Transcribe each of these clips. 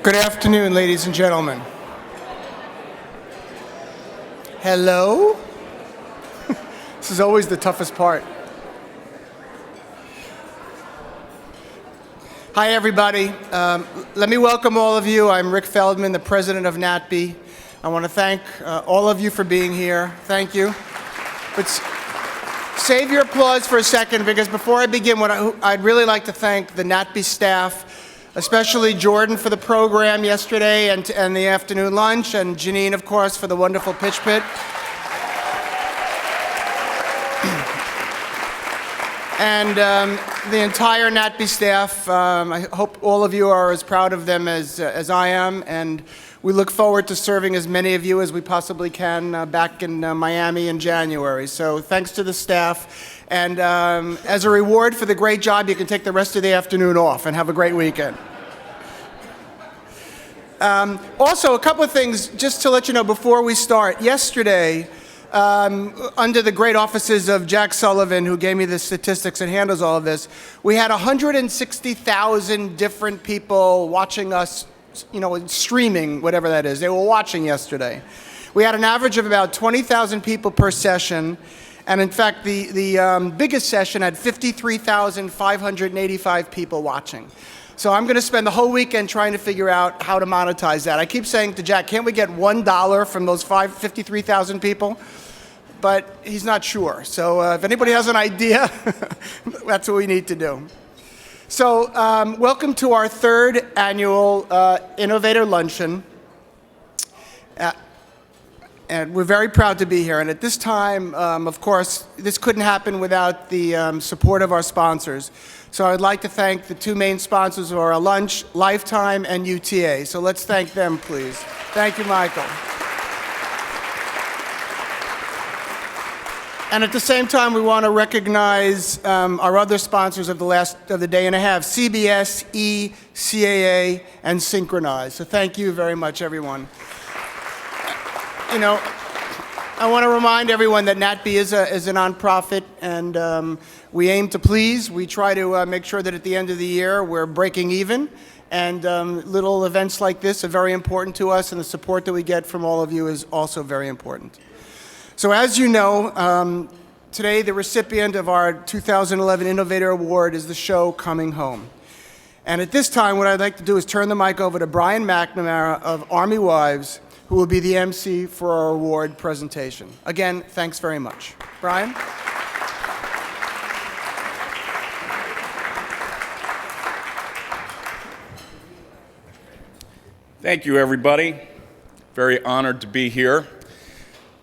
Good afternoon, ladies and gentlemen. Hello? This is always the toughest part. Hi, everybody. Let me welcome all of you. I'm Rick Feldman, the president of NATPE. I want to thank all of you for being here. Thank you. But save your applause for a second, because before I begin, I'd really like to thank the NATPE staff, especially Jordan for the program yesterday and the afternoon lunch, and Janine, of course, for the wonderful pitch pit. And the entire NATPE staff. I hope all of you are as proud of them as I am, and we look forward to serving as many of you as we possibly can back in Miami in January. So thanks to the staff, and as a reward for the great job, you can take the rest of the afternoon off and have a great weekend. Also, a couple of things just to let you know before we start. Yesterday, under the great offices of Jack Sullivan, who gave me the statistics and handles all of this, we had 160,000 different people watching us, streaming, whatever that is. They were watching yesterday. We had an average of about 20,000 people per session, and in fact, the biggest session had 53,585 people watching. So I'm going to spend the whole weekend trying to figure out how to monetize that. I keep saying to Jack, can't we get $1 from those 53,000 people? But he's not sure. So if anybody has an idea, that's what we need to do. So welcome to our third annual Innovator Luncheon. And we're very proud to be here. And at this time, of course, this couldn't happen without the support of our sponsors. So I'd like to thank the two main sponsors of our lunch, Lifetime and UTA. So let's thank them, please. Thank you, Michael. And at the same time, we want to recognize our other sponsors of the day and a half, CBS, E, CAA, and Synchronize. So thank you very much, everyone. I want to remind everyone that NATPE is a nonprofit, and we aim to please. We try to make sure that at the end of the year we're breaking even, and little events like this are very important to us, and the support that we get from all of you is also very important. So as you know, today the recipient of our 2011 Innovator Award is the show Coming Home. And at this time, what I'd like to do is turn the mic over to Brian McNamara of Army Wives, who will be the MC for our award presentation. Again, thanks very much. Brian? Thank you, everybody. Very honored to be here.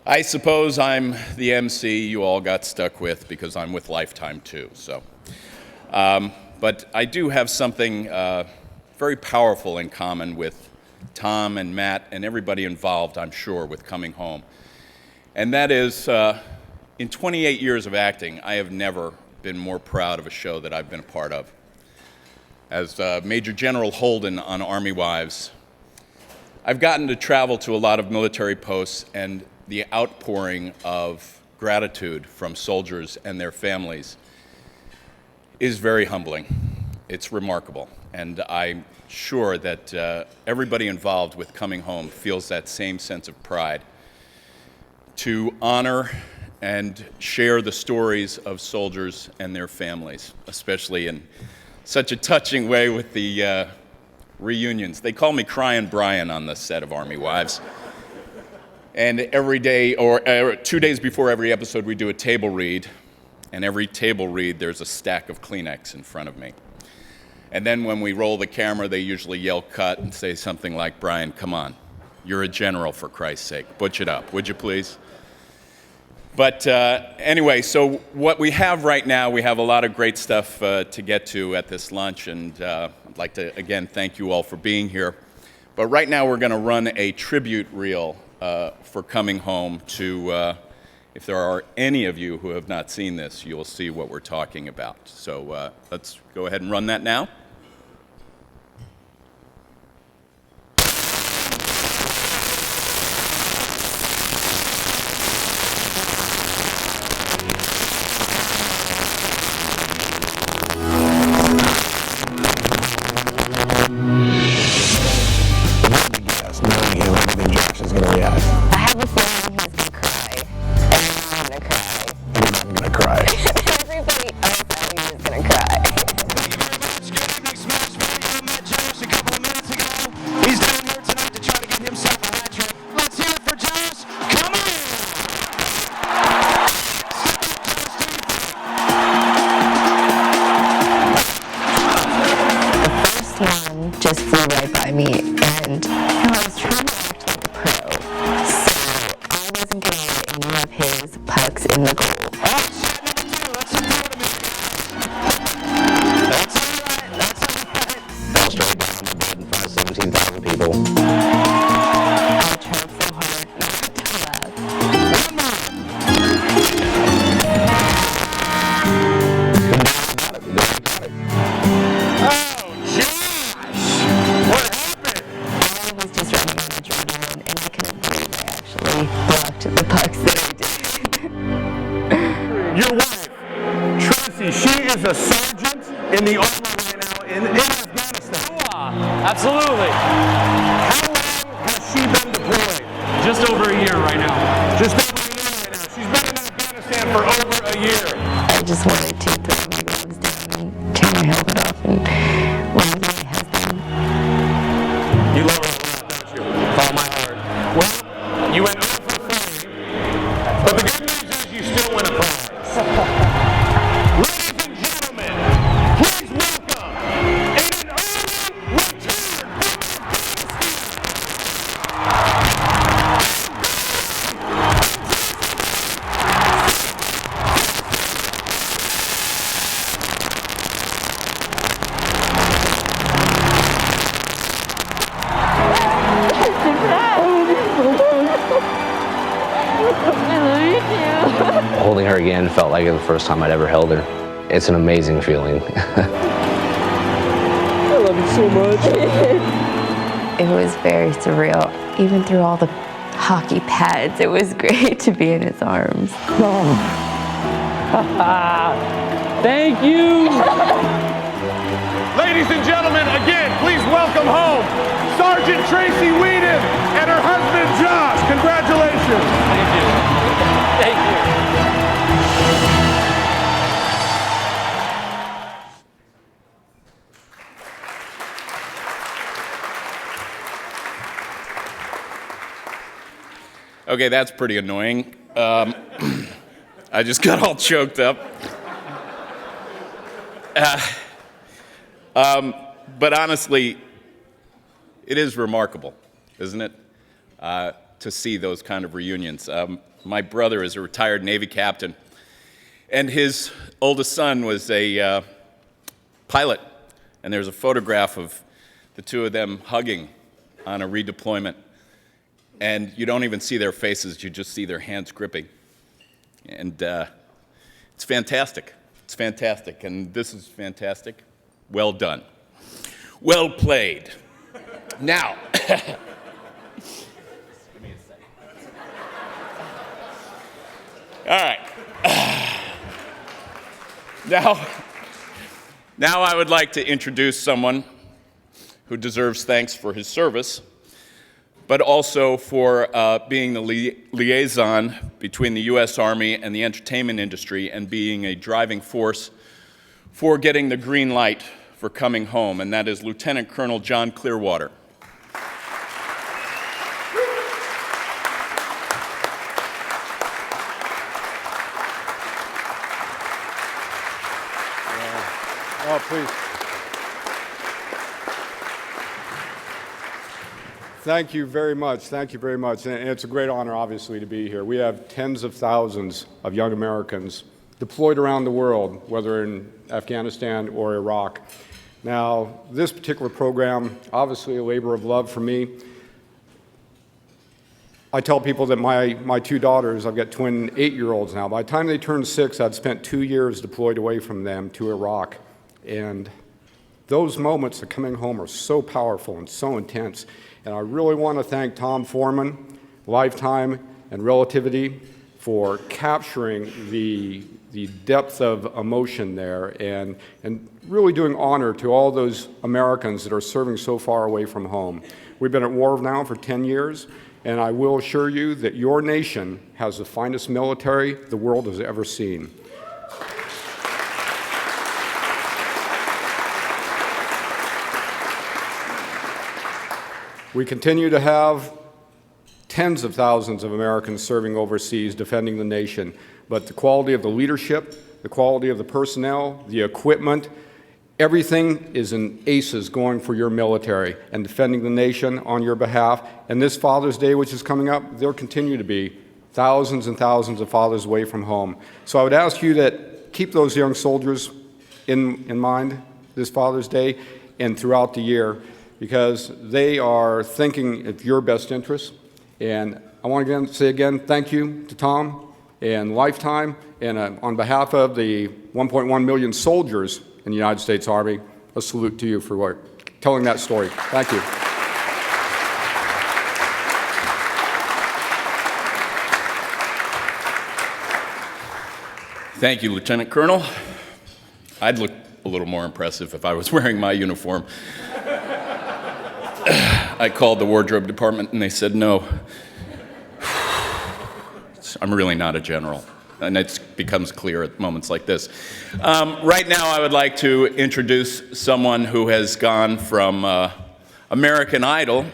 I suppose I'm the MC you all got stuck with because I'm with Lifetime too. But I do have something very powerful in common with Tom and Matt and everybody involved, I'm sure, with Coming Home. And that is, in 28 years of acting, I have never been more proud of a show that I've been a part of. As Major General Holden on Army Wives, I've gotten to travel to a lot of military posts, and the outpouring of gratitude from soldiers and their families is very humbling. It's remarkable. And I'm sure that everybody involved with Coming Home feels that same sense of pride to honor and share the stories of soldiers and their families, especially in such a touching way with the reunions. They call me Crying Brian on the set of Army Wives. And every day, or 2 days before every episode, we do a table read. And every table read, there's a stack of Kleenex in front of me. And then when we roll the camera, they usually yell cut and say something like, "Brian, come on. You're a general, for Christ's sake. Butch it up, would you please?" But anyway, so what we have right now, we have a lot of great stuff to get to at this lunch. And I'd like to, again, thank you all for being here. But right now, we're going to run a tribute reel for Coming Home to, if there are any of you who have not seen this, you'll see what we're talking about. So let's go ahead and run that now. is a sergeant in the Army right now in Afghanistan. Absolutely. How long has she been deployed? Just over a year right now. Just over a year right now. She's been in Afghanistan for over a year. I just wanted to throw my gloves down and turn my helmet off and love my husband. You love her a lot, don't you? With all my heart. Well, you went over for free, but the good news is you still win a prize. Ladies and gentlemen, please welcome in an early return from Holding her again felt like it was the first time I'd ever held her. It's an amazing feeling. I love you so much. It was very surreal. Even through all the hockey pads, it was great to be in his arms. Thank you. Ladies and gentlemen, again, please welcome home Sergeant Tracy Whedon and her husband Josh. Congratulations. Thank you. Thank you. Okay, that's pretty annoying. I just got all choked up. But honestly, it is remarkable, isn't it, to see those kind of reunions. My brother is a retired Navy captain, and his oldest son was a pilot, and there's a photograph of the two of them hugging on a redeployment, and you don't even see their faces, you just see their hands gripping. And it's fantastic. It's fantastic, and this is fantastic. Well done. Well played. Now, all right. Now I would like to introduce someone who deserves thanks for his service, but also for being the liaison between the U.S. Army and the entertainment industry and being a driving force for getting the green light for coming home, and that is Lieutenant Colonel John Clearwater. Oh, please. Thank you very much. Thank you very much. And it's a great honor, obviously, to be here. We have tens of thousands of young Americans deployed around the world, whether in Afghanistan or Iraq. Now, this particular program, obviously a labor of love for me. I tell people that my two daughters, I've got twin 8-year-olds now, by the time they turned 6, I'd spent 2 years deployed away from them to Iraq. And those moments of coming home are so powerful and so intense. And I really want to thank Tom Foreman, Lifetime, and Relativity for capturing the depth of emotion there and really doing honor to all those Americans that are serving so far away from home. We've been at war now for 10 years, and I will assure you that your nation has the finest military the world has ever seen. We continue to have tens of thousands of Americans serving overseas, defending the nation, but the quality of the leadership, the quality of the personnel, the equipment, everything is in aces going for your military and defending the nation on your behalf. And this Father's Day, which is coming up, there'll continue to be thousands and thousands of fathers away from home. So I would ask you to keep those young soldiers in mind this Father's Day and throughout the year, because they are thinking of your best interests. And I want to say again, thank you to Tom and Lifetime, and on behalf of the 1.1 million soldiers in the United States Army, a salute to you for telling that story. Thank you. Thank you, Lieutenant Colonel. I'd look a little more impressive if I was wearing my uniform. I called the wardrobe department and they said no. I'm really not a general. And it becomes clear at moments like this. Right now, I would like to introduce someone who has gone from American Idol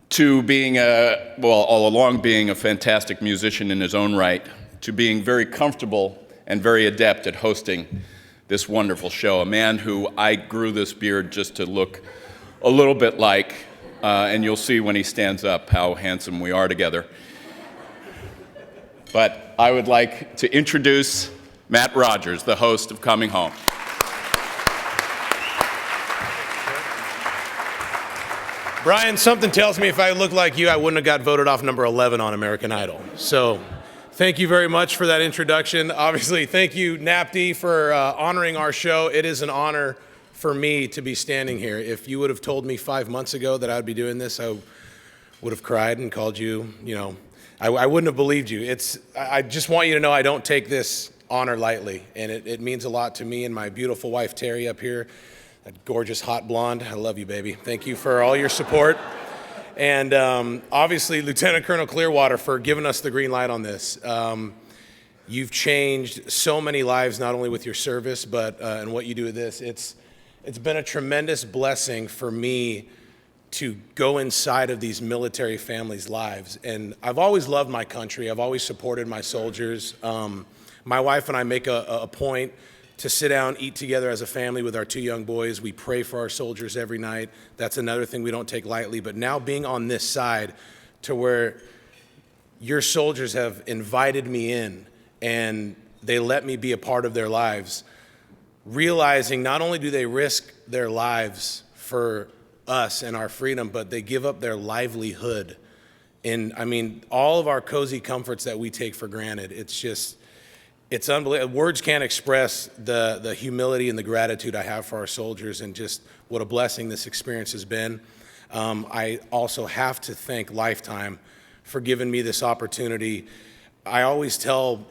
to being all along being a fantastic musician in his own right, to being very comfortable and very adept at hosting this wonderful show. A man who I grew this beard just to look a little bit like, and you'll see when he stands up how handsome we are together. But I would like to introduce Matt Rogers, the host of Coming Home. Brian, something tells me if I looked like you, I wouldn't have got voted off number 11 on American Idol. So thank you very much for that introduction. Obviously, thank you, NATPE, for honoring our show. It is an honor for me to be standing here. If you would have told me 5 months ago that I would be doing this, I would have cried and called you, I wouldn't have believed you. I just want you to know I don't take this honor lightly, and it means a lot to me and my beautiful wife, Terry, up here. That gorgeous, hot blonde. I love you, baby. Thank you for all your support. And obviously, Lieutenant Colonel Clearwater for giving us the green light on this. You've changed so many lives, not only with your service, but and what you do with this. It's been a tremendous blessing for me to go inside of these military families' lives. And I've always loved my country. I've always supported my soldiers. My wife and I make a point to sit down, eat together as a family with our 2 young boys. We pray for our soldiers every night. That's another thing we don't take lightly. But now being on this side to where your soldiers have invited me in and they let me be a part of their lives, realizing not only do they risk their lives for us and our freedom, but they give up their livelihood. And I mean, all of our cozy comforts that we take for granted, it's unbelievable. Words can't express the humility and the gratitude I have for our soldiers and just what a blessing this experience has been. I also have to thank Lifetime for giving me this opportunity. I always tell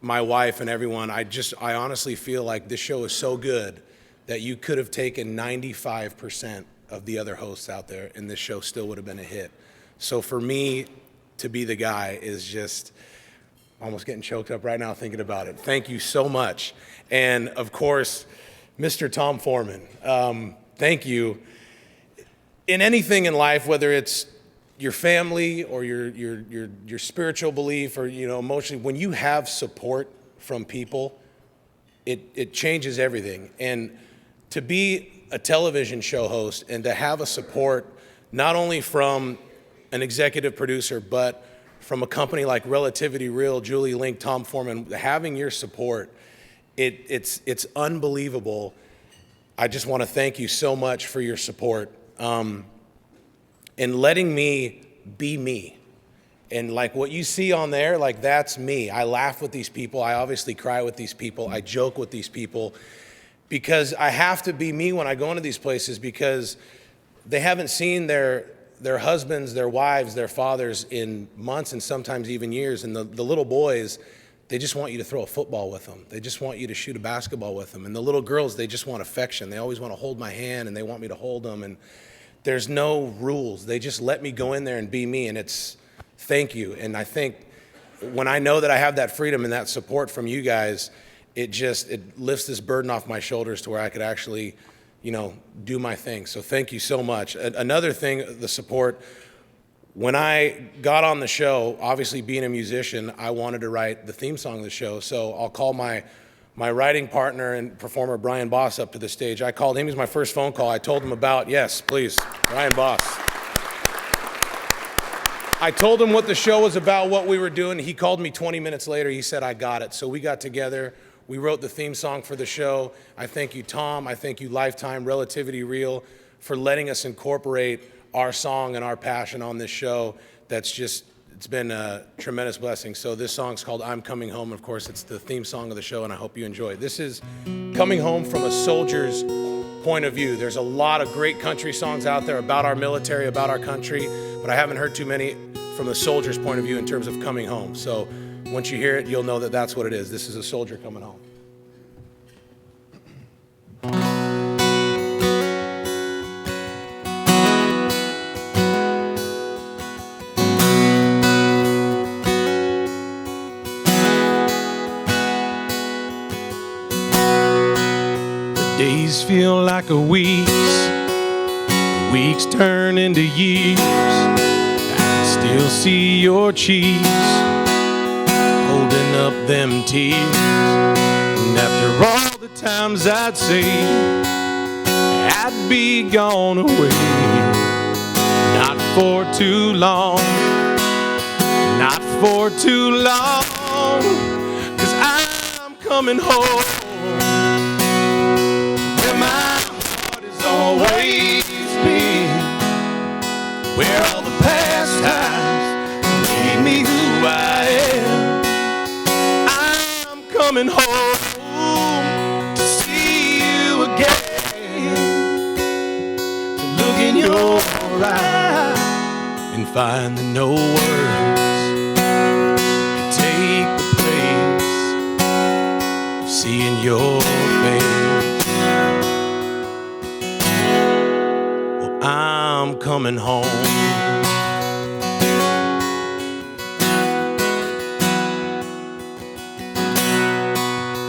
my wife and everyone, I honestly feel like this show is so good that you could have taken 95% of the other hosts out there and this show still would have been a hit. So for me to be the guy is just almost getting choked up right now thinking about it. Thank you so much. And of course, Mr. Tom Foreman, thank you. In anything in life, whether it's your family or your spiritual belief or emotionally, when you have support from people, it changes everything. And to be a television show host and to have a support not only from an executive producer, but from a company like Relativity Real, Julie Link, Tom Foreman, having your support, it's unbelievable. I just want to thank you so much for your support and letting me be me. And like what you see on there, like that's me. I laugh with these people. I obviously cry with these people. I joke with these people because I have to be me when I go into these places because they haven't seen their husbands, their wives, their fathers in months and sometimes even years. And the little boys, they just want you to throw a football with them. They just want you to shoot a basketball with them. And the little girls, they just want affection. They always want to hold my hand and they want me to hold them. And there's no rules. They just let me go in there and be me. And it's thank you. And I think when I know that I have that freedom and that support from you guys, it lifts this burden off my shoulders to where I could actually do my thing. So thank you so much. Another thing, the support, when I got on the show, obviously being a musician, I wanted to write the theme song of the show. So I'll call my writing partner and performer, Brian Boss, up to the stage. I called him. He was my first phone call. I told him yes, please, Brian Boss. I told him what the show was about, what we were doing. He called me 20 minutes later. He said, I got it. So we got together. We wrote the theme song for the show. I thank you, Tom. I thank you, Lifetime, Relativity Real, for letting us incorporate our song and our passion on this show. It's been a tremendous blessing. So this song's called I'm Coming Home. Of course, it's the theme song of the show, and I hope you enjoy it. This is coming home from a soldier's point of view. There's a lot of great country songs out there about our military, about our country, but I haven't heard too many from a soldier's point of view in terms of coming home. So once you hear it, you'll know that that's what it is. This is a soldier coming home. Days feel like a weeks turn into years. I can still see your cheeks holding up them tears. And after all the times I'd say I'd be gone away, not for too long, not for too long, 'cause I'm coming home where my heart has always been, where all the past times made me who I am. I'm coming home to see you again, to look in your eyes and find that no words can take the place of seeing your face. Well, I'm coming home.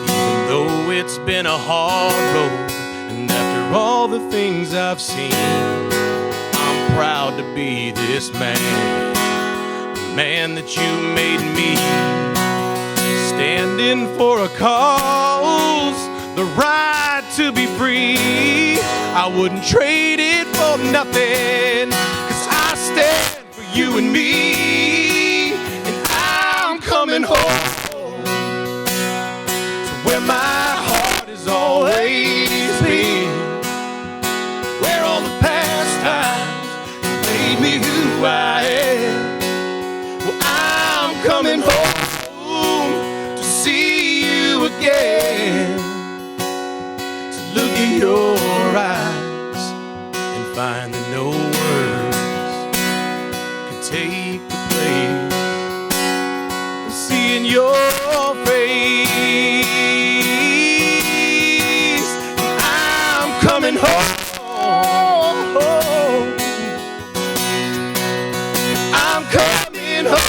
Even though it's been a hard road, and after all the things I've seen, I'm proud to be this man, the man that you made me, standing for a cause, the right to be free. I wouldn't trade it for nothing, 'cause I stand for you and me. And I'm coming home to where my heart has always been, where all the past times made me who I am. Well, I'm coming home to see you again, to look in your eyes and find that no words can take the place of seeing your face. I'm coming home. I'm coming home.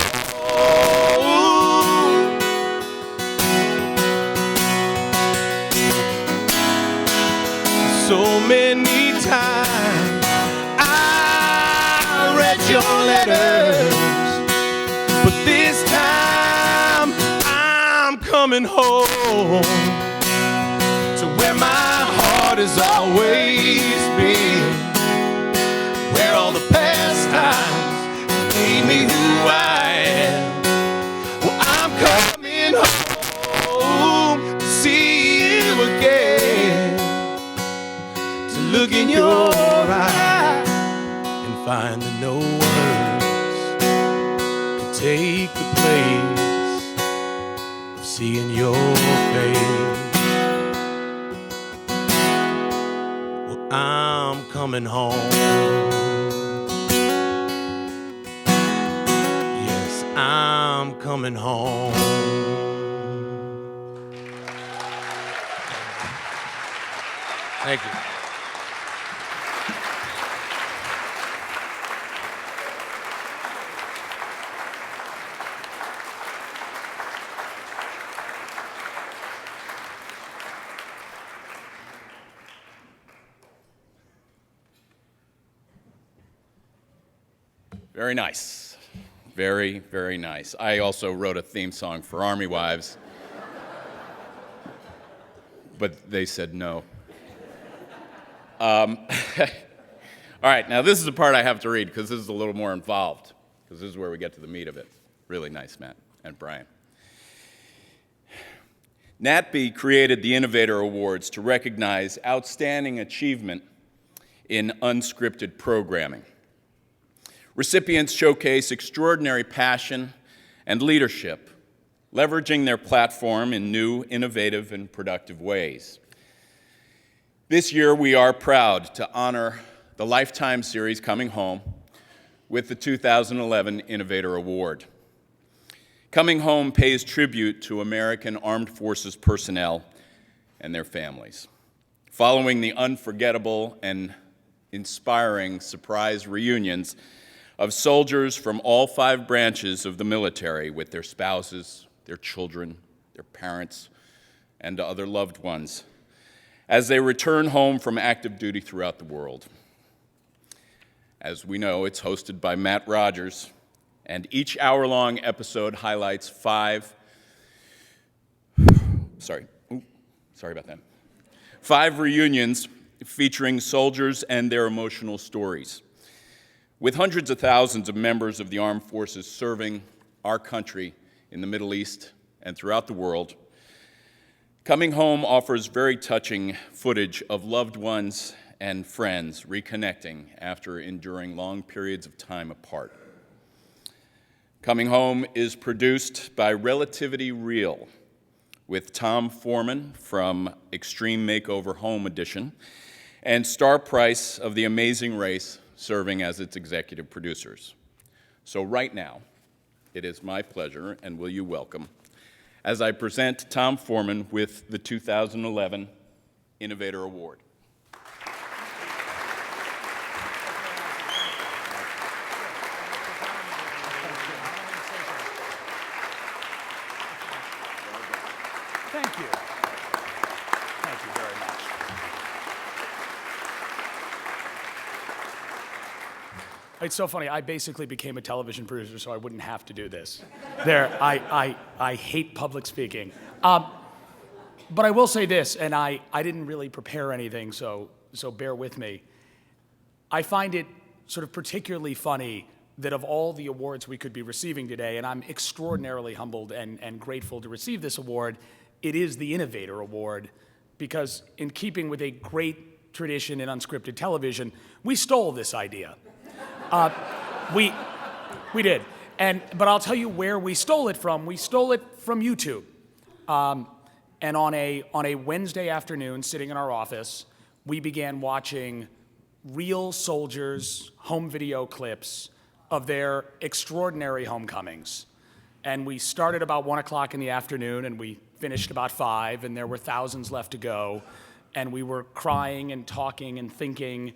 So many times I read your letters, but this time I'm coming home to where my heart has always been, where all the past times made me who I am. Well, I'm coming home to see you again, to look in your eyes and find that no words can take the place of seeing your face. Well, I'm coming home. Yes, I'm coming home. Thank you. Very nice. Very, very nice. I also wrote a theme song for Army Wives, but they said no. All right, now this is the part I have to read because this is a little more involved, because this is where we get to the meat of it. Really nice, Matt and Brian. NATPE created the Innovator Awards to recognize outstanding achievement in unscripted programming. Recipients showcase extraordinary passion and leadership, leveraging their platform in new, innovative, and productive ways. This year, we are proud to honor the Lifetime series Coming Home with the 2011 Innovator Award. Coming Home pays tribute to American Armed Forces personnel and their families. Following the unforgettable and inspiring surprise reunions of soldiers from all 5 branches of the military with their spouses, their children, their parents, and other loved ones. as they return home from active duty throughout the world. As we know, it's hosted by Matt Rogers, and each hour-long episode highlights five reunions featuring soldiers and their emotional stories. With hundreds of thousands of members of the armed forces serving our country in the Middle East and throughout the world, Coming Home offers very touching footage of loved ones and friends reconnecting after enduring long periods of time apart. Coming Home is produced by Relativity Real, with Tom Foreman from Extreme Makeover Home Edition and Star Price of The Amazing Race serving as its executive producers. So right now, it is my pleasure, and will you welcome, as I present Tom Foreman with the 2011 Innovator Award. Thank you. Thank you very much. It's so funny. I basically became a television producer so I wouldn't have to do this. I hate public speaking. But I will say this, and I didn't really prepare anything, so bear with me. I find it sort of particularly funny that of all the awards we could be receiving today, and I'm extraordinarily humbled and grateful to receive this award, it is the Innovator Award, because in keeping with a great tradition in unscripted television, we stole this idea. We did. But I'll tell you where we stole it from. We stole it from YouTube. And on a Wednesday afternoon, sitting in our office, we began watching real soldiers' home video clips of their extraordinary homecomings. And we started about 1 o'clock in the afternoon, and we finished about 5, and there were thousands left to go. And we were crying and talking and thinking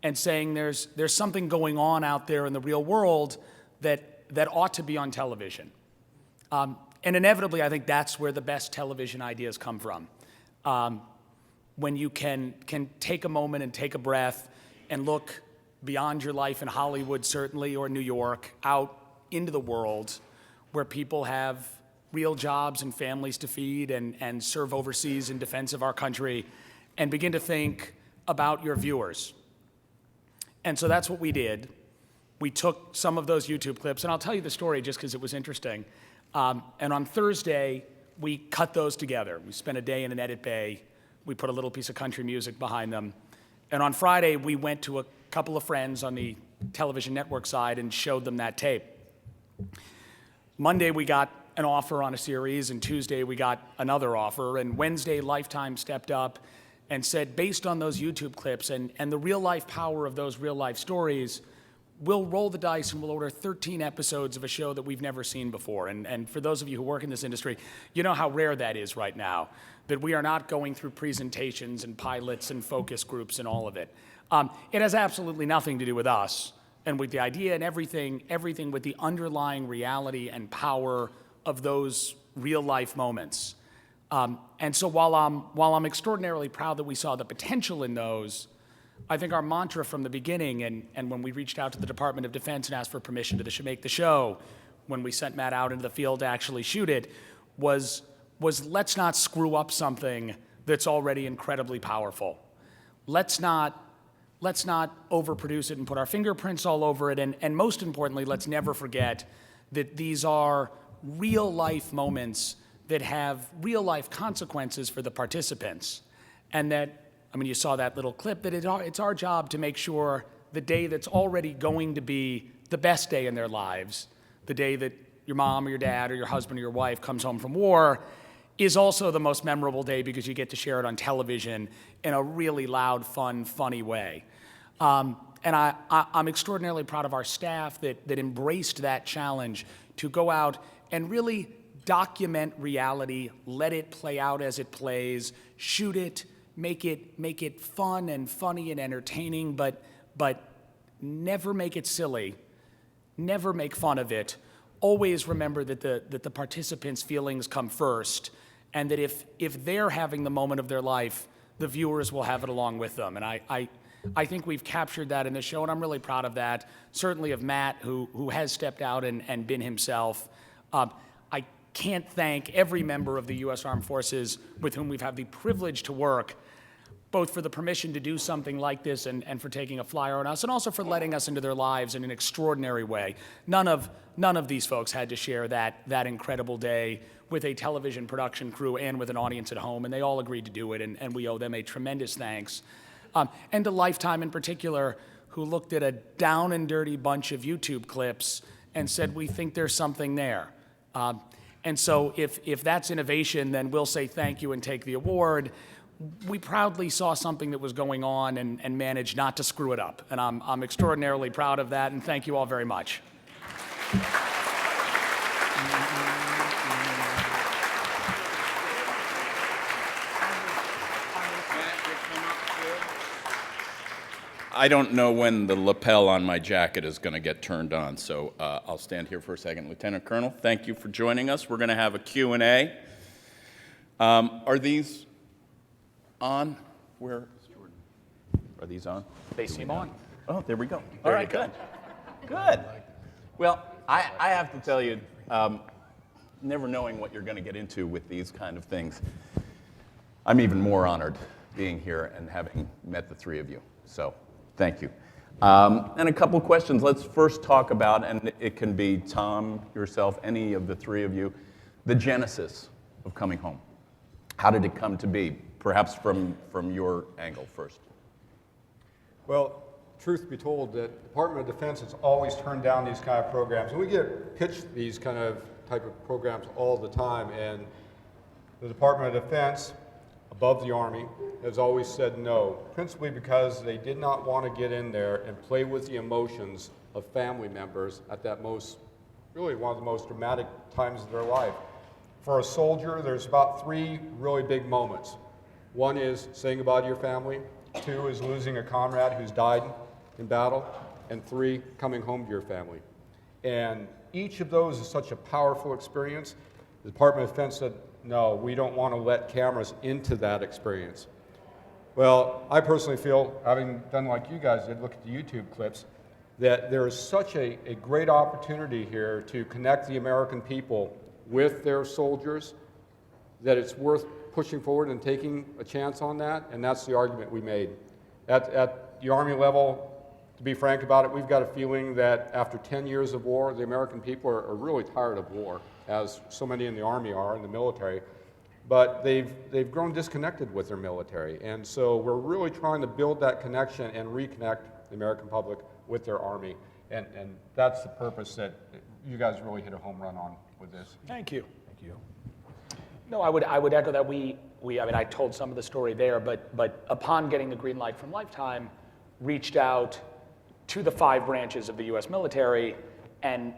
and saying there's something going on out there in the real world that ought to be on television. And inevitably, I think that's where the best television ideas come from. When you can take a moment and take a breath and look beyond your life in Hollywood, certainly, or New York, out into the world where people have real jobs and families to feed and serve overseas in defense of our country, and begin to think about your viewers. And so that's what we did. We took some of those YouTube clips, and I'll tell you the story just because it was interesting. And on Thursday, we cut those together. We spent a day in an edit bay. We put a little piece of country music behind them. And on Friday, we went to a couple of friends on the television network side and showed them that tape. Monday, we got an offer on a series, and Tuesday, we got another offer. And Wednesday, Lifetime stepped up and said, based on those YouTube clips and the real-life power of those real-life stories, we'll roll the dice and we'll order 13 episodes of a show that we've never seen before. And for those of you who work in this industry, you know how rare that is right now, that we are not going through presentations and pilots and focus groups and all of it. It has absolutely nothing to do with us and with the idea and everything with the underlying reality and power of those real-life moments. And so while I'm extraordinarily proud that we saw the potential in those, I think our mantra from the beginning, and when we reached out to the Department of Defense and asked for permission to make the show, when we sent Matt out into the field to actually shoot it, was let's not screw up something that's already incredibly powerful. Let's not overproduce it and put our fingerprints all over it, and most importantly, let's never forget that these are real-life moments that have real-life consequences for the participants. And that, I mean, you saw that little clip, that it's our job to make sure the day that's already going to be the best day in their lives, the day that your mom or your dad or your husband or your wife comes home from war, is also the most memorable day because you get to share it on television in a really loud, fun, funny way. And I'm extraordinarily proud of our staff that embraced that challenge to go out and really document reality, let it play out as it plays, shoot it, make it fun and funny and entertaining, but never make it silly, never make fun of it. Always remember that the participants' feelings come first, and that if they're having the moment of their life, the viewers will have it along with them. And I think we've captured that in this show, and I'm really proud of that. Certainly of Matt, who has stepped out and been himself. I can't thank every member of the U.S. Armed Forces with whom we've had the privilege to work, both for the permission to do something like this and for taking a flyer on us, and also for letting us into their lives in an extraordinary way. None of these folks had to share that incredible day with a television production crew and with an audience at home, and they all agreed to do it, and we owe them a tremendous thanks. And to Lifetime in particular, who looked at a down and dirty bunch of YouTube clips and said, we think there's something there. And so if that's innovation, then we'll say thank you and take the award. We proudly saw something that was going on and managed not to screw it up. And I'm extraordinarily proud of that, and thank you all very much. I don't know when the lapel on my jacket is going to get turned on, so I'll stand here for a second. Lieutenant Colonel, thank you for joining us. We're going to have a Q&A. Are these on? Where? Are these on? They seem on. Oh, there we go. All right, good. Good. Well, I have to tell you, never knowing what you're going to get into with these kind of things, I'm even more honored being here and having met the three of you. So thank you. And a couple questions. Let's first talk about, and it can be Tom, yourself, any of the three of you, the genesis of coming home. How did it come to be? Perhaps from your angle first. Well, truth be told, the Department of Defense has always turned down these kind of programs. And we get pitched these type of programs all the time. And the Department of Defense, above the Army, has always said no, principally because they did not want to get in there and play with the emotions of family members at that really one of the most dramatic times of their life. For a soldier, there's about three really big moments. One is saying goodbye to your family. Two is losing a comrade who's died in battle. And three, coming home to your family. And each of those is such a powerful experience. The Department of Defense said, no, we don't want to let cameras into that experience. Well, I personally feel, having done like you guys did, look at the YouTube clips, that there is such a great opportunity here to connect the American people with their soldiers, that it's worth pushing forward and taking a chance on that, and that's the argument we made. At the Army level, to be frank about it, we've got a feeling that after 10 years of war, the American people are really tired of war, as so many in the Army are, in the military, but they've grown disconnected with their military, and so we're really trying to build that connection and reconnect the American public with their Army, and that's the purpose that you guys really hit a home run on with this. Thank you. Thank you. No, I would echo that. I mean, I told some of the story there, but upon getting the green light from Lifetime, reached out to the 5 branches of the U.S. military and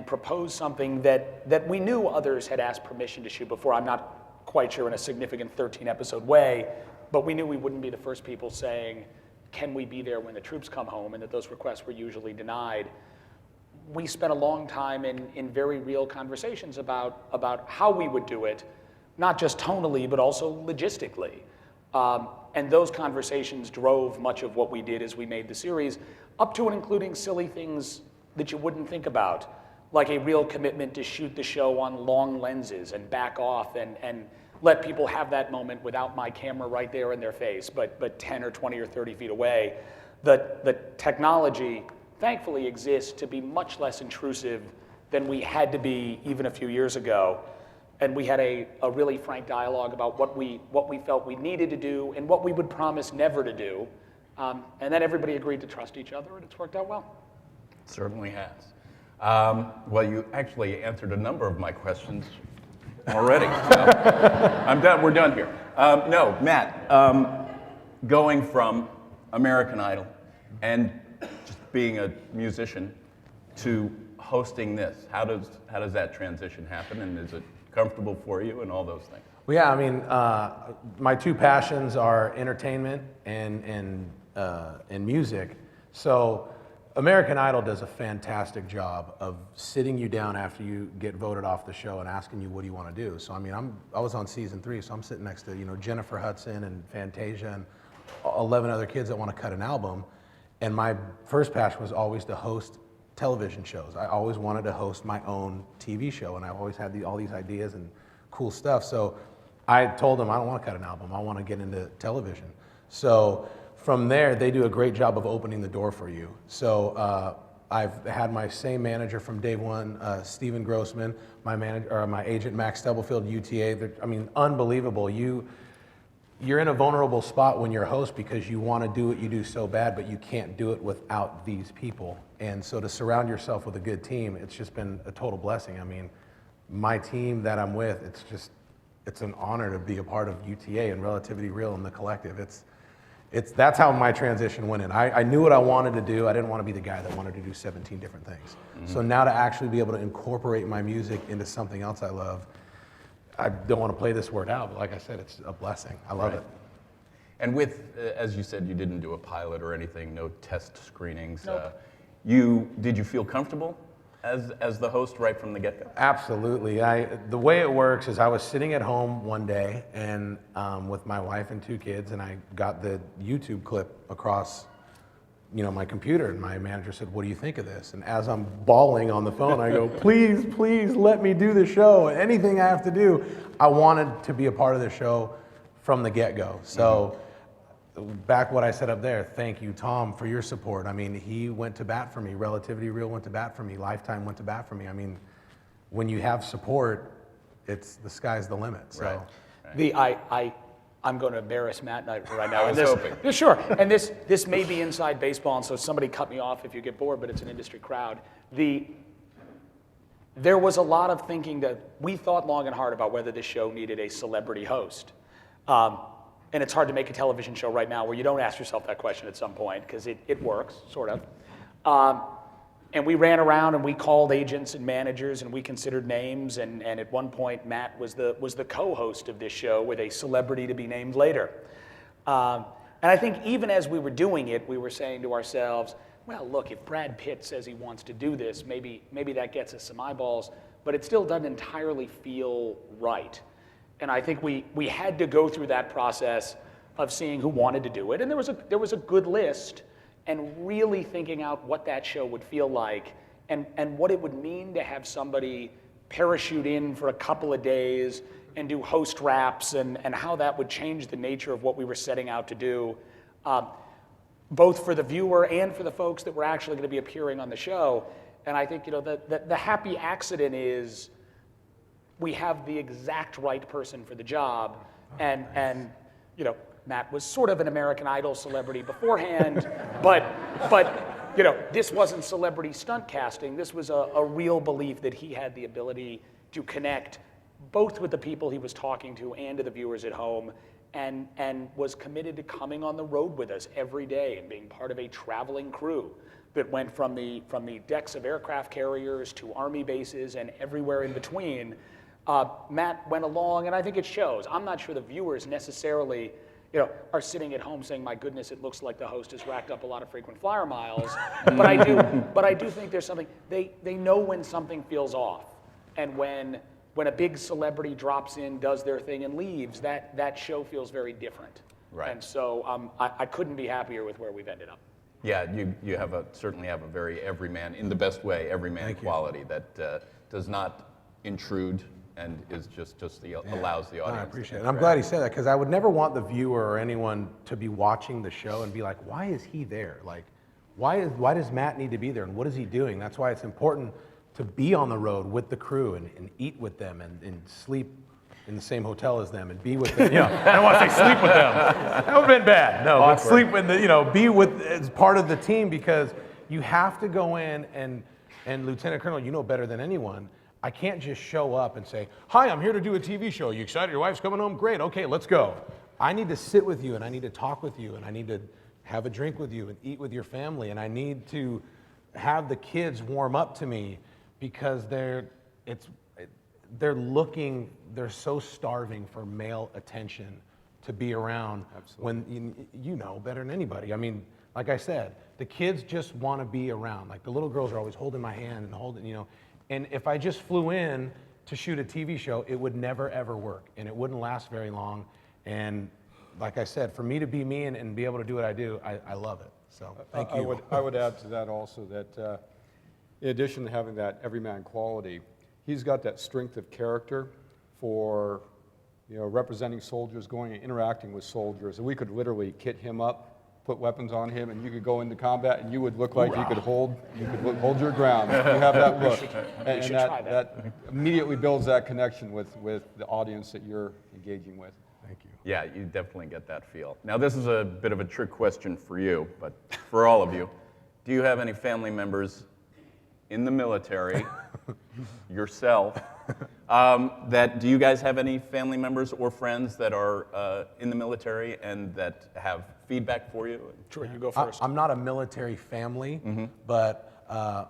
proposed something that we knew others had asked permission to shoot before. I'm not quite sure in a significant 13-episode way, but we knew we wouldn't be the first people saying, can we be there when the troops come home, and that those requests were usually denied. We spent a long time in very real conversations about how we would do it, not just tonally, but also logistically. And those conversations drove much of what we did as we made the series, up to and including silly things that you wouldn't think about, like a real commitment to shoot the show on long lenses and back off and let people have that moment without my camera right there in their face, but 10 or 20 or 30 feet away. The technology, thankfully, exists to be much less intrusive than we had to be even a few years ago. And we had a really frank dialogue about what we felt we needed to do and what we would promise never to do. And then everybody agreed to trust each other, and it's worked out well. Certainly has. Well, you actually answered a number of my questions already. So I'm done. We're done here. No, Matt, going from American Idol and just being a musician to hosting this, how does that transition happen, and is it comfortable for you and all those things? Well, yeah, I mean, my two passions are entertainment and music. So American Idol does a fantastic job of sitting you down after you get voted off the show and asking you, what do you want to do? So, I mean, I was on season 3, so I'm sitting next to, Jennifer Hudson and Fantasia and 11 other kids that want to cut an album. And my first passion was always to host television shows. I always wanted to host my own TV show, and I always had all these ideas and cool stuff. So I told them, I don't want to cut an album. I want to get into television. So from there, they do a great job of opening the door for you. So I've had my same manager from day one, Steven Grossman, my agent, Max Stubblefield, UTA. I mean, unbelievable. You're in a vulnerable spot when you're a host because you want to do what you do so bad, but you can't do it without these people. And so to surround yourself with a good team, it's just been a total blessing. I mean, my team that I'm with, it's an honor to be a part of UTA and Relativity Real and the collective. That's how my transition went in. I knew what I wanted to do. I didn't want to be the guy that wanted to do 17 different things. So now to actually be able to incorporate my music into something else I love, I don't want to play this word out, but like I said, it's a blessing. I love it. And with, as you said, you didn't do a pilot or anything, no test screenings. Nope. Did you feel comfortable as the host right from the get-go? Absolutely. The way it works is I was sitting at home one day and with my wife and 2 kids, and I got the YouTube clip across my computer, and my manager said, what do you think of this? And as I'm bawling on the phone, I go, please, please let me do the show. Anything I have to do. I wanted to be a part of the show from the get-go. So back what I said up there, thank you, Tom, for your support. I mean, he went to bat for me. Relativity Real went to bat for me. Lifetime went to bat for me. I mean, when you have support, the sky's the limit. So. Right. I'm going to embarrass Matt right now. I was hoping. Sure, and this may be inside baseball, and so somebody cut me off if you get bored, but it's an industry crowd. There was a lot of thinking that we thought long and hard about whether this show needed a celebrity host. And it's hard to make a television show right now where you don't ask yourself that question at some point, because it works, sort of. And we ran around and we called agents and managers and we considered names, and at one point Matt was the co-host of this show with a celebrity to be named later. And I think even as we were doing it, we were saying to ourselves, well, look, if Brad Pitt says he wants to do this, maybe that gets us some eyeballs, but it still doesn't entirely feel right. And I think we had to go through that process of seeing who wanted to do it, and there was a good list, and really thinking out what that show would feel like and what it would mean to have somebody parachute in for a couple of days and do host raps and how that would change the nature of what we were setting out to do, both for the viewer and for the folks that were actually going to be appearing on the show. And I think the happy accident is we have the exact right person for the job, and Matt was sort of an American Idol celebrity beforehand, but this wasn't celebrity stunt casting. This was a real belief that he had the ability to connect both with the people he was talking to and to the viewers at home, and was committed to coming on the road with us every day and being part of a traveling crew that went from the decks of aircraft carriers to Army bases and everywhere in between. Matt went along, and I think it shows. I'm not sure the viewers necessarily are sitting at home saying, my goodness, it looks like the host has racked up a lot of frequent flyer miles. but I do think there's something, they know when something feels off. And when a big celebrity drops in, does their thing, and leaves, that show feels very different. Right. And so I couldn't be happier with where we've ended up. Yeah, you certainly have a very everyman, in the best way, everyman quality that does not intrude and is just allows the audience. I appreciate it. And I'm glad he said that, because I would never want the viewer or anyone to be watching the show and be like, why is he there? Like, why does Matt need to be there, and what is he doing? That's why it's important to be on the road with the crew and eat with them and sleep in the same hotel as them and be with them. I don't want to say sleep with them. That would have been bad. No, but sleep with be with as part of the team, because you have to go in and Lieutenant Colonel, you know better than anyone, I can't just show up and say, hi, I'm here to do a TV show. You excited? Your wife's coming home? Great. Okay, let's go. I need to sit with you, and I need to talk with you, and I need to have a drink with you and eat with your family, and I need to have the kids warm up to me, because they're so starving for male attention to be around when you know better than anybody. I mean, like I said, the kids just want to be around. Like the little girls are always holding my hand and holding, you know. And if I just flew in to shoot a TV show, it would never ever work, and it wouldn't last very long. And like I said, for me to be me and be able to do what I do, I love it. So thank you. I would add to that also that in addition to having that everyman quality, he's got that strength of character for representing soldiers, going and interacting with soldiers. And we could literally kit him up, put weapons on him, and you could go into combat, and you would look like you could hold your ground. You have that look, and that immediately builds that connection with the audience that you're engaging with. Thank you. Yeah, you definitely get that feel. Now, this is a bit of a trick question for you, but for all of you, do you have any family members in the military, yourself, do you guys have any family members or friends that are in the military and that have feedback for you? Sure, you go first. I'm not a military family, but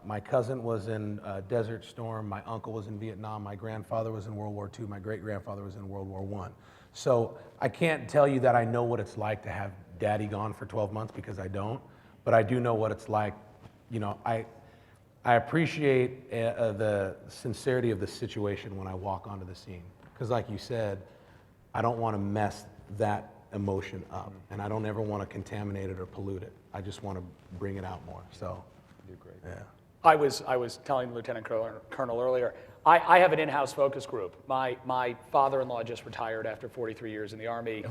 my cousin was in Desert Storm, my uncle was in Vietnam, my grandfather was in World War II, my great-grandfather was in World War I. So I can't tell you that I know what it's like to have daddy gone for 12 months because I don't, but I do know what it's like. I appreciate the sincerity of the situation when I walk onto the scene. Because like you said, I don't want to mess that emotion up. And I don't ever want to contaminate it or pollute it. I just want to bring it out more. So, You do great. yeah. I was telling Lieutenant Colonel earlier, I have an in-house focus group. My father-in-law just retired after 43 years in the Army.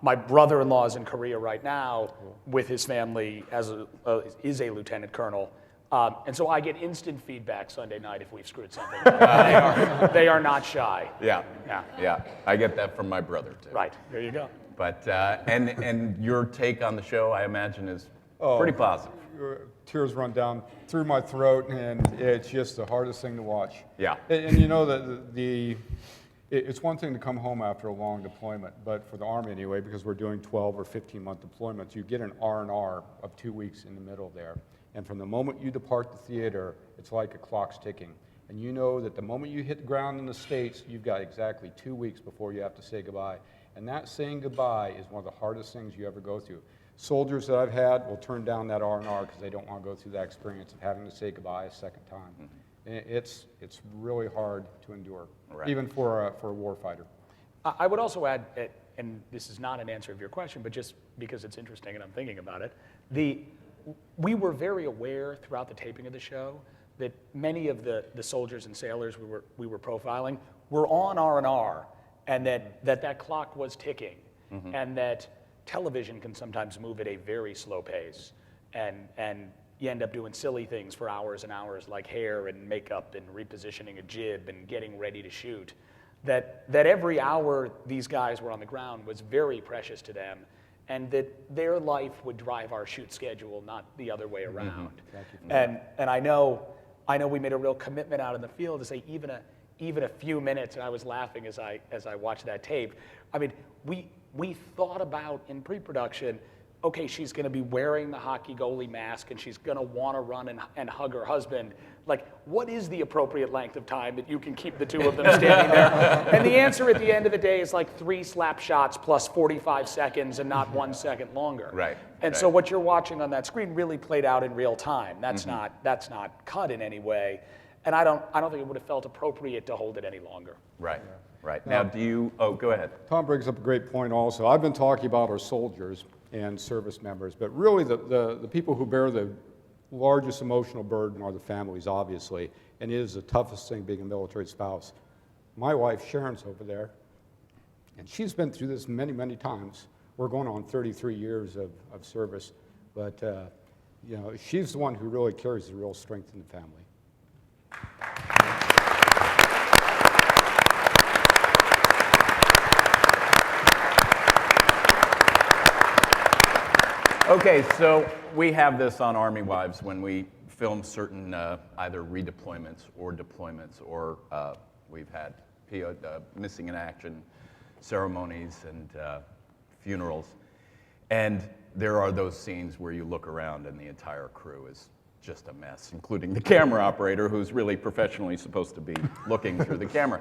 My brother-in-law is in Korea right now with his family is a lieutenant colonel. And so I get instant feedback Sunday night if we've screwed something. They are not shy. Yeah. I get that from my brother, too. Right, there you go. But, and your take on the show, I imagine, is pretty positive. Tears run down through my throat, and it's just the hardest thing to watch. Yeah. And you know that it's one thing to come home after a long deployment, but for the Army anyway, because we're doing 12 or 15-month deployments, you get an R&R of 2 weeks in the middle there. And from the moment you depart the theater, it's like a clock's ticking. And you know that the moment you hit the ground in the States, you've got exactly 2 weeks before you have to say goodbye. And that saying goodbye is one of the hardest things you ever go through. Soldiers that I've had will turn down that R&R because they don't want to go through that experience of having to say goodbye a second time. And it's really hard to endure, even for a warfighter. I would also add, and this is not an answer of your question, but just because it's interesting and I'm thinking about it, we were very aware throughout the taping of the show that many of the soldiers and sailors we were profiling were on R&R, and that clock was ticking, and that television can sometimes move at a very slow pace, and you end up doing silly things for hours and hours, like hair and makeup and repositioning a jib and getting ready to shoot. That every hour these guys were on the ground was very precious to them, and that their life would drive our shoot schedule, not the other way around. And I know we made a real commitment out in the field to say even a few minutes, and I was laughing as I watched that tape. I mean, we thought about in pre-production, okay, she's going to be wearing the hockey goalie mask and she's going to want to run and hug her husband. Like, what is the appropriate length of time that you can keep the two of them standing there? And the answer at the end of the day is like 3 slap shots plus 45 seconds and not 1 second longer. Right. And so what you're watching on that screen really played out in real time. That's not cut in any way. And I don't think it would have felt appropriate to hold it any longer. Right. Now, go ahead. Tom brings up a great point also. I've been talking about our soldiers and service members, but really the people who bear the largest emotional burden are the families, obviously, and it is the toughest thing being a military spouse. My wife, Sharon's over there, and she's been through this many, many times. We're going on 33 years of service, but she's the one who really carries the real strength in the family. Okay, so we have this on Army Wives when we film certain either redeployments or deployments, or we've had missing in action ceremonies and funerals. And there are those scenes where you look around and the entire crew is just a mess, including the camera operator, who's really professionally supposed to be looking through the camera.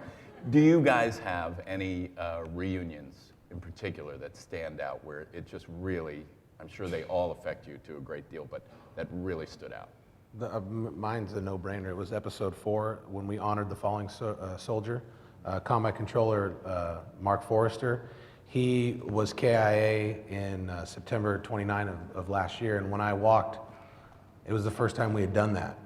Do you guys have any reunions in particular that stand out where it just really, I'm sure they all affect you to a great deal, but that really stood out? Mine's a no-brainer. It was episode 4 when we honored the falling soldier, combat controller Mark Forrester. He was KIA in September 29 of last year, and when I walked, it was the first time we had done that.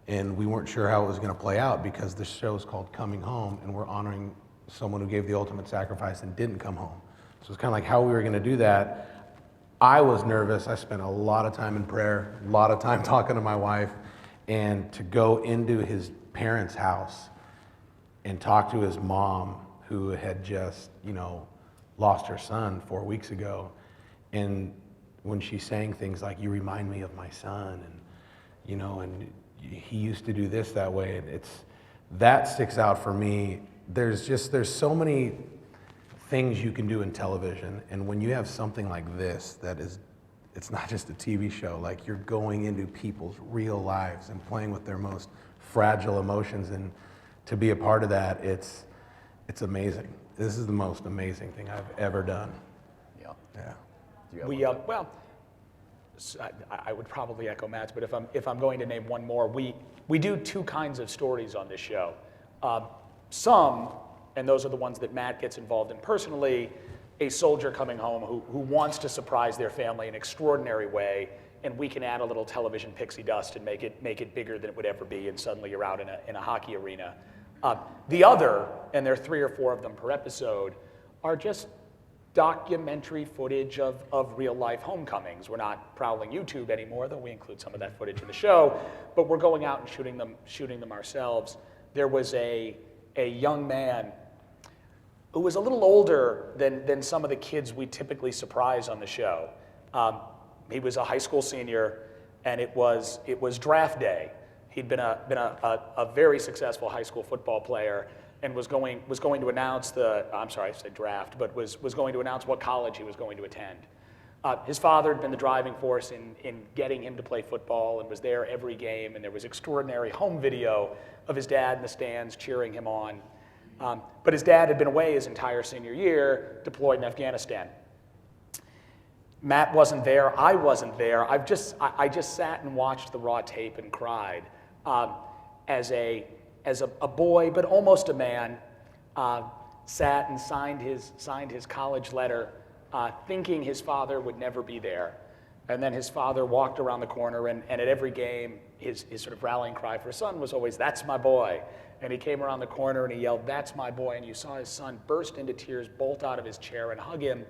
And we weren't sure how it was going to play out because the show's called Coming Home, and we're honoring someone who gave the ultimate sacrifice and didn't come home. So it's kind of like how we were going to do that. I was nervous. I spent a lot of time in prayer, a lot of time talking to my wife, and to go into his parents' house and talk to his mom, who had just, lost her son 4 weeks ago. And when she's saying things like, "You remind me of my son," and he used to do this that way, and that sticks out for me. There's so many things you can do in television, and when you have something like this it's not just a TV show, like you're going into people's real lives and playing with their most fragile emotions, and to be a part of that, it's amazing. This is the most amazing thing I've ever done. Yeah. Yeah. I would probably echo Matt's, but if I'm going to name one more, we do two kinds of stories on this show. Some, and those are the ones that Matt gets involved in personally, a soldier coming home who wants to surprise their family in an extraordinary way, and we can add a little television pixie dust and make it bigger than it would ever be, and suddenly you're out in a hockey arena. The other, and there are 3 or 4 of them per episode, are just documentary footage of real life homecomings. We're not prowling YouTube anymore, though we include some of that footage in the show, but we're going out and shooting them ourselves. There was a young man who was a little older than some of the kids we typically surprise on the show. He was a high school senior, and it was draft day. He'd been a very successful high school football player, and was going to announce I said draft, but was going to announce what college he was going to attend. His father had been the driving force in getting him to play football and was there every game, and there was extraordinary home video of his dad in the stands cheering him on. But his dad had been away his entire senior year, deployed in Afghanistan. Matt wasn't there, I wasn't there. I just sat and watched the raw tape and cried. As a boy, but almost a man, sat and signed his college letter, thinking his father would never be there. And then his father walked around the corner, and at every game, his sort of rallying cry for his son was always, "That's my boy." And he came around the corner and he yelled, "That's my boy." And you saw his son burst into tears, bolt out of his chair and hug him.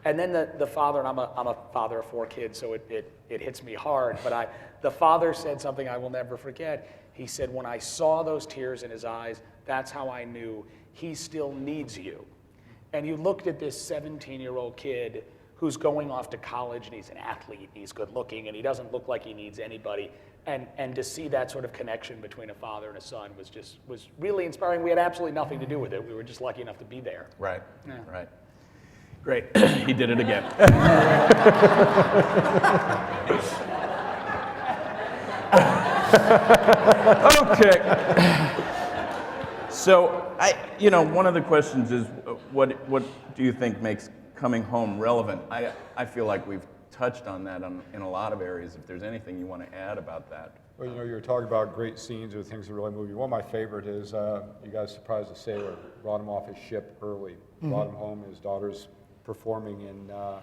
And then the father, and I'm a father of 4 kids, so it hits me hard, but the father said something I will never forget. He said, "When I saw those tears in his eyes, that's how I knew he still needs you." And you looked at this 17-year-old kid who's going off to college, and he's an athlete, and he's good looking, and he doesn't look like he needs anybody. And to see that sort of connection between a father and a son was really inspiring. We had absolutely nothing to do with it. We were just lucky enough to be there. Right, Yeah. right. Great, he did it again. Okay. So, one of the questions is, what do you think makes coming home relevant? I feel like we've touched on that in a lot of areas. If there's anything you want to add about that. Well, you were talking about great scenes or things that really move you. One of my favorite is, you guys surprised the sailor, brought him off his ship early, brought him home, his daughter's performing in a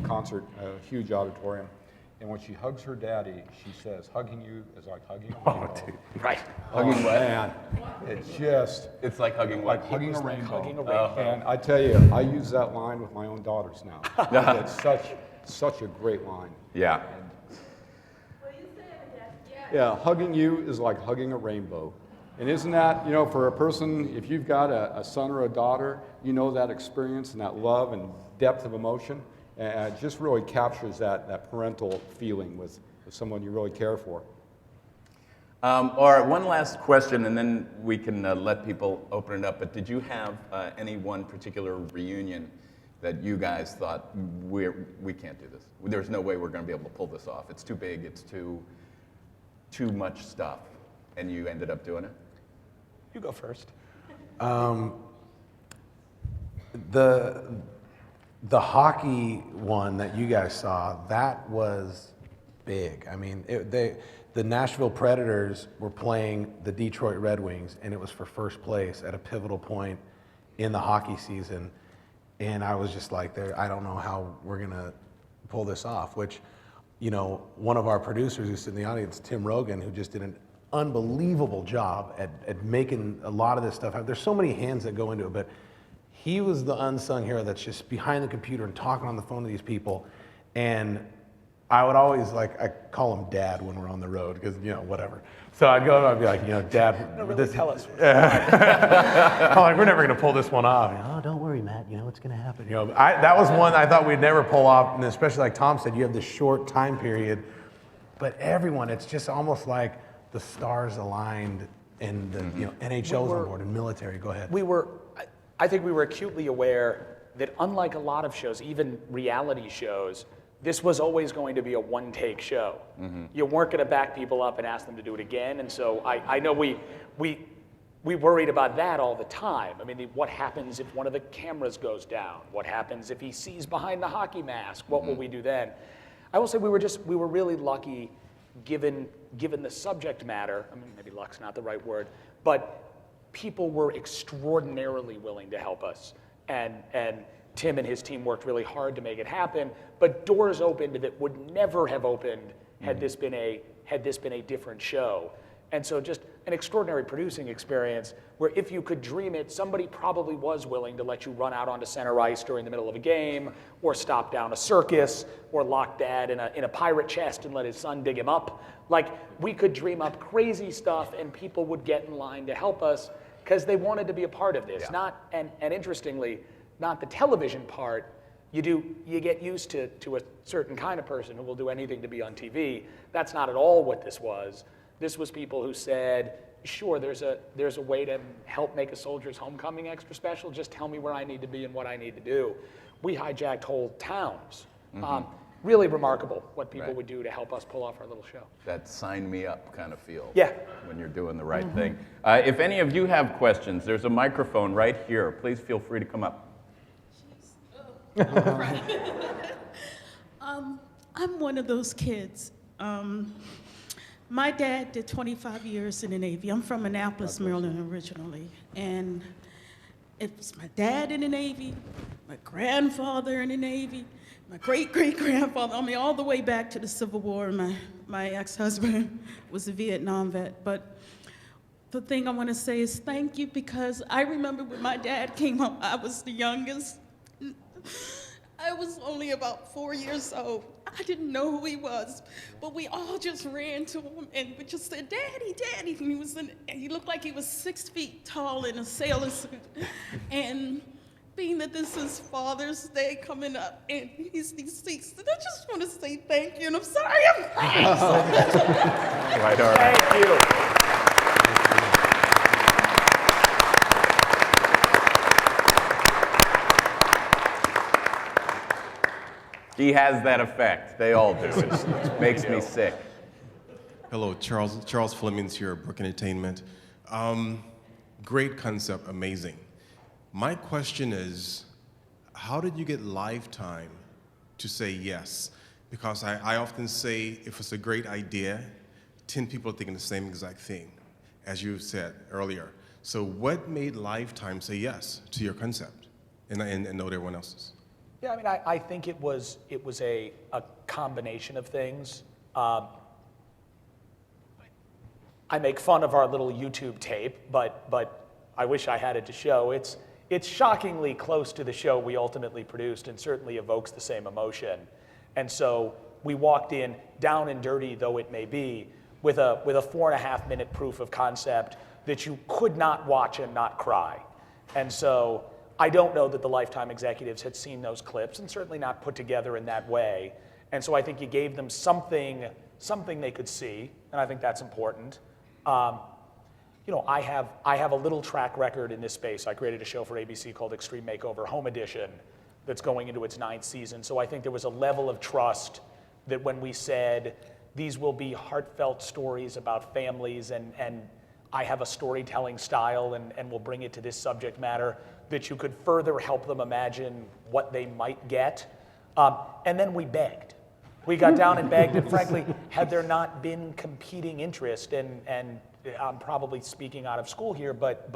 concert, a huge auditorium. And when she hugs her daddy, she says, "Hugging you is like hugging a rainbow." Oh, dude. Right. Hugging Hugging what? man. It's like hugging what? Like hugging a rainbow. hugging a rainbow. And I tell you, I use that line with my own daughters now. It's such a great line. Yeah. Yeah, hugging you is like hugging a rainbow. And isn't that, for a person, if you've got a son or a daughter, that experience and that love and depth of emotion, and it just really captures that parental feeling with someone you really care for. All right, one last question, and then we can let people open it up. But did you have any one particular reunion that you guys thought, we can't do this? There's no way we're going to be able to pull this off. It's too big. It's too much stuff. And you ended up doing it? You go first. The hockey one that you guys saw, that was big. I mean, the Nashville Predators were playing the Detroit Red Wings, and it was for first place at a pivotal point in the hockey season. And I was just like, I don't know how we're gonna pull this off, which, you know, one of our producers who's in the audience, Tim Rogan, who just did an unbelievable job at making a lot of this stuff happen. There's so many hands that go into it, but he was the unsung hero that's just behind the computer and talking on the phone to these people. And I would always I call him Dad when we're on the road because, you know, whatever. So I'd go and I'd be like, you know, Dad. Don't really tell us. I'm like, we're never going to pull this one off. Oh, don't worry, Matt. You know what's going to happen. You know, that was one I thought we'd never pull off. And especially like Tom said, you have this short time period. But everyone, it's just almost like the stars aligned and the NHL's on board and military. Go ahead. I think we were acutely aware that unlike a lot of shows, even reality shows, this was always going to be a one-take show. You weren't going to back people up and ask them to do it again. And so I know we worried about that all the time. I mean, what happens if one of the cameras goes down? What happens if he sees behind the hockey mask? What will we do then? I will say we were really lucky given the subject matter. I mean, maybe luck's not the right word, but people were extraordinarily willing to help us. And Tim and his team worked really hard to make it happen, but doors opened that would never have opened had this been a different show. And so just an extraordinary producing experience where if you could dream it, somebody probably was willing to let you run out onto center ice during the middle of a game, or stop down a circus, or lock Dad in a pirate chest and let his son dig him up. Like, we could dream up crazy stuff and people would get in line to help us because they wanted to be a part of this. And interestingly, not the television part. You get used to a certain kind of person who will do anything to be on TV. That's not at all what this was. This was people who said, sure, there's a way to help make a soldier's homecoming extra special. Just tell me where I need to be and what I need to do. We hijacked whole towns. Really remarkable what people would do to help us pull off our little show. That sign me up kind of feel. Yeah. When you're doing the right thing. If any of you have questions, there's a microphone right here. Please feel free to come up. I'm one of those kids. My dad did 25 years in the Navy. I'm from Annapolis, Maryland originally. And it was my dad in the Navy, my grandfather in the Navy, my great-great-grandfather, I mean, all the way back to the Civil War. My ex-husband was a Vietnam vet. But the thing I want to say is thank you, because I remember when my dad came home, I was the youngest. I was only about 4 years old. I didn't know who he was, but we all just ran to him and we just said, "Daddy, Daddy." And he looked like he was 6 feet tall in a sailor suit. And being that this is Father's Day coming up and he's deceased, and I just want to say thank you, and I'm sorry I'm crying so much. Right, all right. Thank you. He has that effect. They all do. It makes me sick. Hello, Charles Flemings here at Brook Entertainment. Great concept, amazing. My question is, how did you get Lifetime to say yes? Because I often say, if it's a great idea, 10 people are thinking the same exact thing, as you said earlier. So what made Lifetime say yes to your concept and not everyone else's? Yeah, I mean, I think it was a combination of things. I make fun of our little YouTube tape, but I wish I had it to show. It's shockingly close to the show we ultimately produced, and certainly evokes the same emotion. And so we walked in, down and dirty though it may be, with a 4.5-minute proof of concept that you could not watch and not cry. And so I don't know that the Lifetime executives had seen those clips, and certainly not put together in that way. And so I think you gave them something they could see, and I think that's important. You know, I have a little track record in this space. I created a show for ABC called Extreme Makeover Home Edition that's going into its 9th season. So I think there was a level of trust that when we said, these will be heartfelt stories about families, and I have a storytelling style and we'll bring it to this subject matter, that you could further help them imagine what they might get. And then we begged. We got down and begged, and frankly, had there not been competing interest, and I'm probably speaking out of school here, but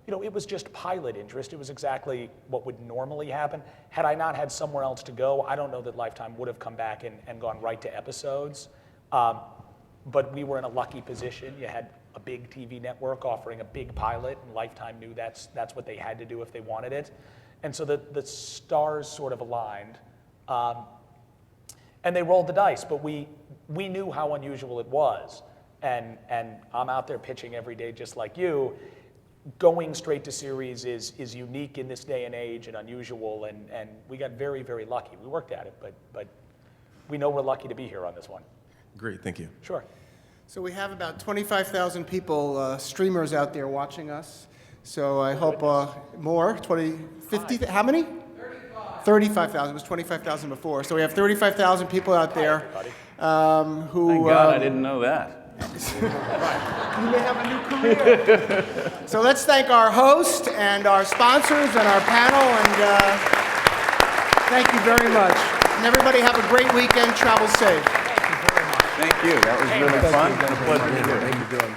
it was just pilot interest. It was exactly what would normally happen. Had I not had somewhere else to go, I don't know that Lifetime would have come back and gone right to episodes. But we were in a lucky position. You had a big TV network offering a big pilot, and Lifetime knew that's what they had to do if they wanted it. And so the stars sort of aligned. And they rolled the dice, but we knew how unusual it was. And I'm out there pitching every day just like you. Going straight to series is unique in this day and age and unusual, and we got very, very lucky. We worked at it, but we know we're lucky to be here on this one. Great, thank you. Sure. So we have about 25,000 people, streamers out there watching us. So I hope more, 20, 50, how many? 35,000. It was 25,000 before. So we have 35,000 people out there who... Thank God I didn't know that. You may have a new career. So let's thank our host and our sponsors and our panel, and thank you very much. And everybody have a great weekend. Travel safe. Thank you. That was really fun. It's been a pleasure to be here. Thank you, Jordan.